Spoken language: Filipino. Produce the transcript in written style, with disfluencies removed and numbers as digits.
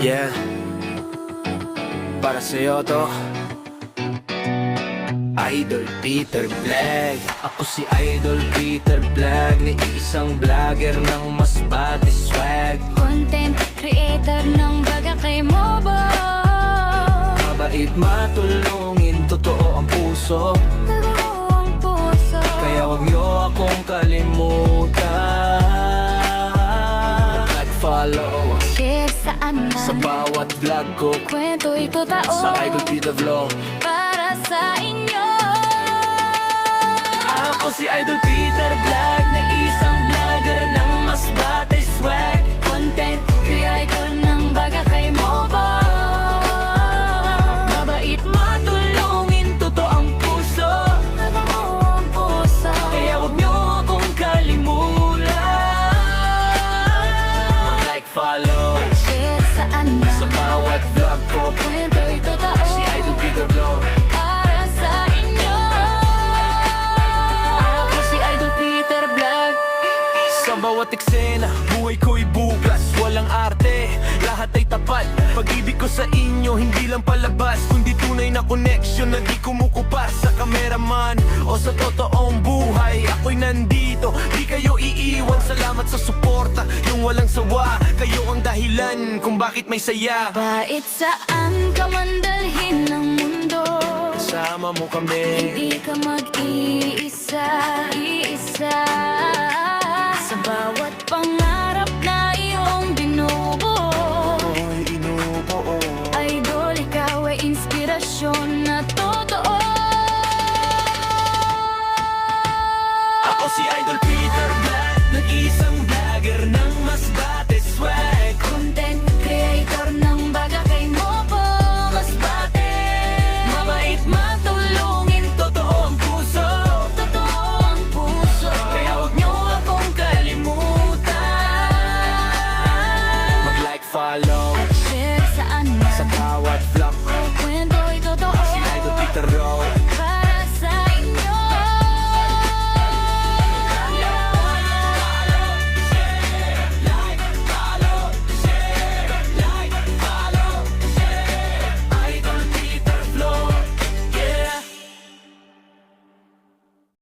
Yeah, para sa'yo to. Idol Peter Vlog. Ako si Idol Peter Vlog, ni isang vlogger ng Masbate swag. Content creator ng baga kay Mobo. Mabait, matulungin, totoo ang puso. Totoo ang puso. Kaya wag niyo akong kalimutan. Mag-follow Share saan man, sa bawat vlog ko. kwento'y totoo. Sa Idol Peter Vlog. Para sa inyo. Ako si Idol Peter Vlog, na isang vlogger ng Masbate swag. Content creator ng baga kay Mobo. Mabait, matulungin, totoo ang puso. Totoo ang puso. Kaya wag niyo akong kalimutan. Mag-like, follow Share saan sa man, bawat vlog ko. kwento'y totoo. Si Idol Peter Vlog. Para sa inyo. Ako si Idol Peter Vlog. Sa bawat eksena, buhay ko'y bukas. Walang arte, lahat ay tapat. Pag-ibig ko sa inyo, hindi lang palabas, kundi tunay na connection na di kumukupas sa kameraman o sa totoong buhay. Ako'y nandito, di kayo iiwan. Salamat sa suporta, yung walang sawa. Kayo ang dahilan kung bakit may saya. Kahit saan ka man dalhin ng mundo, Kasama mo kami. hindi ka mag-iisa, iisa. Sa bawat pangarap na iyong binubuo, Ako'y inubuo. Idol, ikaw ay inspirasyon na totoo. Ako si Idol Peter Vlog, nag-isang vlogger ng Masbate swag. Content creator ng baga kay Mobo. Masbate, mabait, matulungin, totoo ang puso. Totoo ang puso. Kaya wag niyo akong kalimutan. Mag-like, follow Share saan sa man, bawat vlog